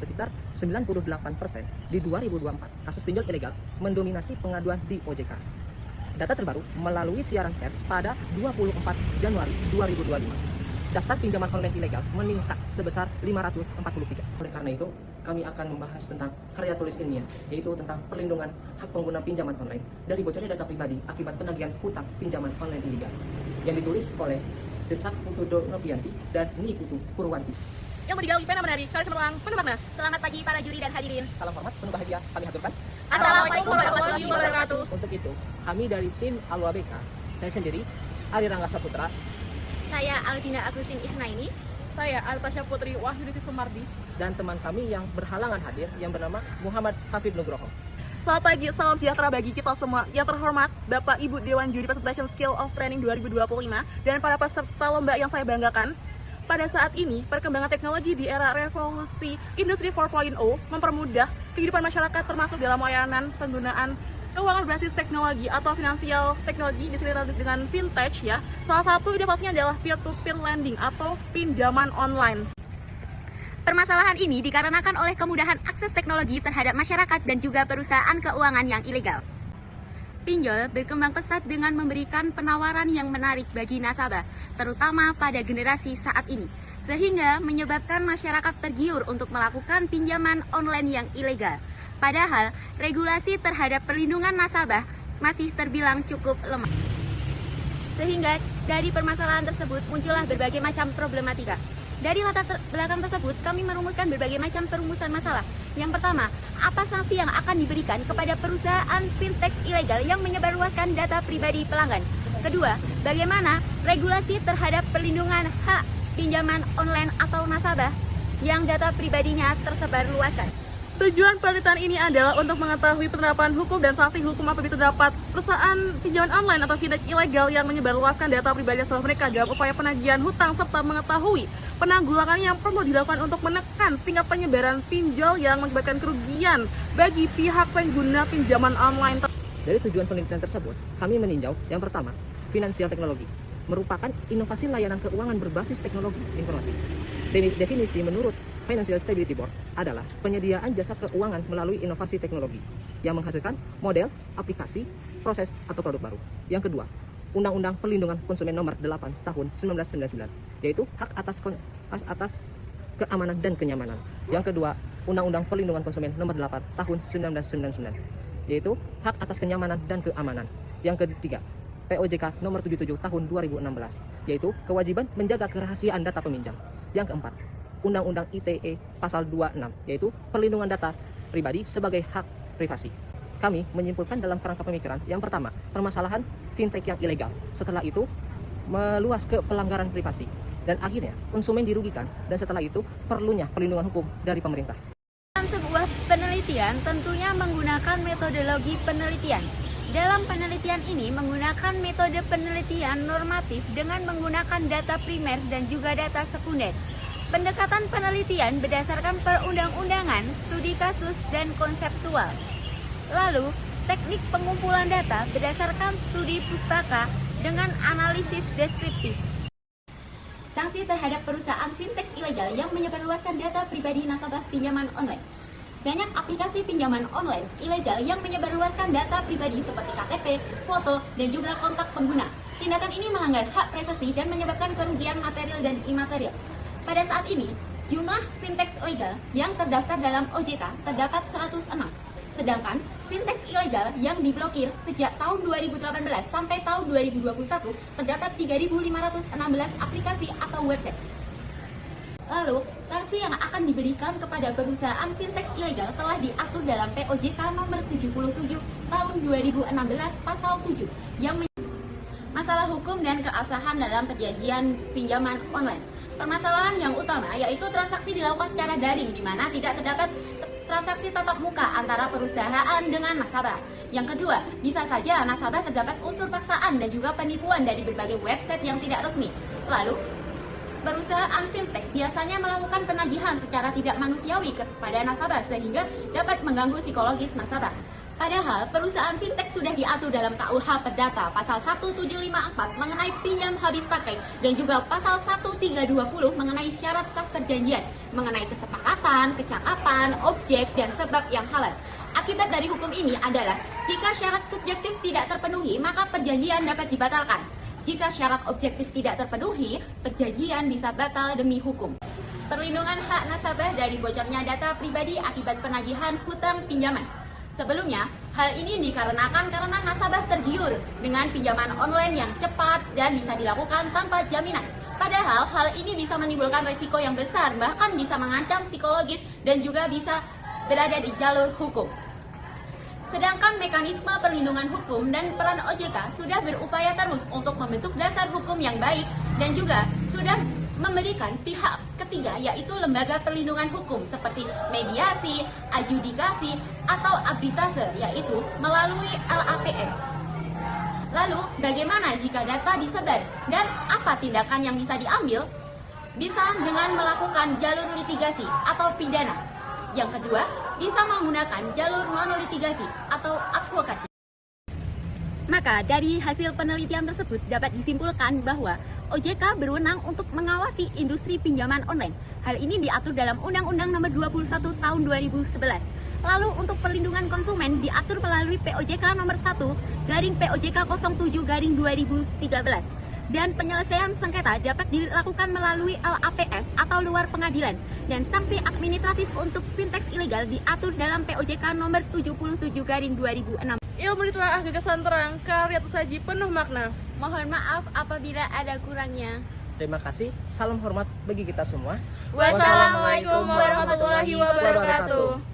sekitar 98% di 2024 kasus pinjol ilegal mendominasi pengaduan di OJK. Data terbaru melalui siaran pers pada 24 Januari 2025. Daftar pinjaman online ilegal meningkat sebesar 543. Oleh karena itu, kami akan membahas tentang karya tulis ilmiah, yaitu tentang perlindungan hak pengguna pinjaman online dari bocornya data pribadi akibat penagihan hutang pinjaman online ilegal, yang ditulis oleh Desak Putu Novianti dan Ni Putu Purwanti. Yang berdigawi pena menari, karya cemerlang, penuh makna. Selamat pagi para juri dan hadirin. Salam hormat, penuh bahagia kami haturkan. Assalamualaikum warahmatullahi wabarakatuh. Untuk itu, kami dari tim Alwa BK, saya sendiri, Ari Rangga Saputra, Saya Aldina Agustin Ismaini. Saya Altasya Putri Wahyudisi Sumardi. dan teman kami yang berhalangan hadir yang bernama Muhammad Hafid Nugroho. Selamat pagi, salam sejahtera bagi kita semua. Yang terhormat, Bapak Ibu Dewan Juri Presentation Skill of Training 2025 dan para peserta lomba yang saya banggakan. Pada saat ini, perkembangan teknologi di era revolusi Industri 4.0 mempermudah kehidupan masyarakat termasuk dalam layanan penggunaan keuangan berbasis teknologi atau financial teknologi disebut dengan fintech ya. Salah satu inovasinya adalah peer-to-peer lending atau pinjaman online. Permasalahan ini dikarenakan oleh kemudahan akses teknologi terhadap masyarakat dan juga perusahaan keuangan yang ilegal. Pinjol berkembang pesat dengan memberikan penawaran yang menarik bagi nasabah, terutama pada generasi saat ini, sehingga menyebabkan masyarakat tergiur untuk melakukan pinjaman online yang ilegal. Padahal, regulasi terhadap perlindungan nasabah masih terbilang cukup lemah. Sehingga dari permasalahan tersebut muncullah berbagai macam problematika. Dari latar belakang tersebut, kami merumuskan berbagai macam perumusan masalah. Yang pertama, apa sanksi yang akan diberikan kepada perusahaan fintech ilegal yang menyebarluaskan data pribadi pelanggan? Kedua, bagaimana regulasi terhadap perlindungan hak pinjaman online atau nasabah yang data pribadinya tersebar luaskan? Tujuan penelitian ini adalah untuk mengetahui penerapan hukum dan sanksi hukum apabila terdapat perusahaan pinjaman online atau fintech ilegal yang menyebarluaskan data pribadi nasabah mereka dalam upaya penagihan hutang serta mengetahui penanggulangan yang perlu dilakukan untuk menekan tingkat penyebaran pinjol yang mengakibatkan kerugian bagi pihak pengguna pinjaman online. Dari tujuan penelitian tersebut, kami meninjau yang pertama, finansial teknologi, merupakan inovasi layanan keuangan berbasis teknologi informasi. Definisi menurut Financial Stability Board adalah penyediaan jasa keuangan melalui inovasi teknologi yang menghasilkan model, aplikasi, proses, atau produk baru. Yang kedua, Undang-Undang Perlindungan Konsumen Nomor 8 Tahun 1999, yaitu hak atas keamanan dan kenyamanan. Yang kedua, Undang-Undang Perlindungan Konsumen Nomor 8 Tahun 1999, yaitu hak atas kenyamanan dan keamanan. Yang ketiga, POJK Nomor 77 Tahun 2016, yaitu kewajiban menjaga kerahasiaan data peminjam. Yang keempat, Undang-Undang ITE Pasal 26, yaitu perlindungan data pribadi sebagai hak privasi. Kami menyimpulkan dalam kerangka pemikiran, yang pertama, permasalahan fintech yang ilegal. Setelah itu, meluas ke pelanggaran privasi. Dan akhirnya, konsumen dirugikan. Dan setelah itu, perlunya perlindungan hukum dari pemerintah. Dalam sebuah penelitian tentunya menggunakan metodologi penelitian. Dalam penelitian ini menggunakan metode penelitian normatif dengan menggunakan data primer dan juga data sekunder. Pendekatan penelitian berdasarkan perundang-undangan, studi kasus, dan konseptual. Lalu, teknik pengumpulan data berdasarkan studi pustaka dengan analisis deskriptif. Sanksi terhadap perusahaan fintech ilegal yang menyebarluaskan data pribadi nasabah pinjaman online. Banyak aplikasi pinjaman online ilegal yang menyebarluaskan data pribadi seperti KTP, foto, dan juga kontak pengguna. Tindakan ini melanggar hak privasi dan menyebabkan kerugian material dan imaterial. Pada saat ini, jumlah fintech ilegal yang terdaftar dalam OJK terdapat 106. Sedangkan fintech ilegal yang diblokir sejak tahun 2018 sampai tahun 2021 terdapat 3.516 aplikasi atau website. Lalu, sanksi yang akan diberikan kepada perusahaan fintech ilegal telah diatur dalam POJK nomor 77 tahun 2016 pasal 7 yang masalah hukum dan keabsahan dalam perjanjian pinjaman online. Permasalahan yang utama yaitu transaksi dilakukan secara daring di mana tidak terdapat transaksi tatap muka antara perusahaan dengan nasabah. Yang kedua, bisa saja nasabah terdapat unsur paksaan dan juga penipuan dari berbagai website yang tidak resmi. Lalu, perusahaan fintech biasanya melakukan penagihan secara tidak manusiawi kepada nasabah sehingga dapat mengganggu psikologis nasabah. Padahal perusahaan fintech sudah diatur dalam KUH Perdata pasal 1754 mengenai pinjam habis pakai dan juga pasal 1320 mengenai syarat sah perjanjian, mengenai kesepakatan, kecakapan, objek, dan sebab yang halal. Akibat dari hukum ini adalah jika syarat subjektif tidak terpenuhi, maka perjanjian dapat dibatalkan. Jika syarat objektif tidak terpenuhi, perjanjian bisa batal demi hukum. Perlindungan hak nasabah dari bocornya data pribadi akibat penagihan hutang pinjaman. Sebelumnya, hal ini dikarenakan karena nasabah tergiur dengan pinjaman online yang cepat dan bisa dilakukan tanpa jaminan. Padahal hal ini bisa menimbulkan risiko yang besar, bahkan bisa mengancam psikologis dan juga bisa berada di jalur hukum. Sedangkan mekanisme perlindungan hukum dan peran OJK sudah berupaya terus untuk membentuk dasar hukum yang baik dan juga sudah memberikan pihak ketiga yaitu lembaga perlindungan hukum seperti mediasi, adjudikasi, atau arbitrase yaitu melalui LAPS. Lalu, bagaimana jika data disebar dan apa tindakan yang bisa diambil? Bisa dengan melakukan jalur litigasi atau pidana. Yang kedua, bisa menggunakan jalur non-litigasi atau advokasi. Maka dari hasil penelitian tersebut dapat disimpulkan bahwa OJK berwenang untuk mengawasi industri pinjaman online. Hal ini diatur dalam Undang-Undang Nomor 21 Tahun 2011. Lalu untuk perlindungan konsumen diatur melalui POJK Nomor 1/POJK 07/2013. Dan penyelesaian sengketa dapat dilakukan melalui LAPS atau luar pengadilan. Dan sanksi administratif untuk fintech ilegal diatur dalam POJK Nomor 77/2006. Ilmu ditelaah gagasan terang, karya tersaji penuh makna. Mohon maaf apabila ada kurangnya. Terima kasih, salam hormat bagi kita semua. Wassalamualaikum warahmatullahi wabarakatuh.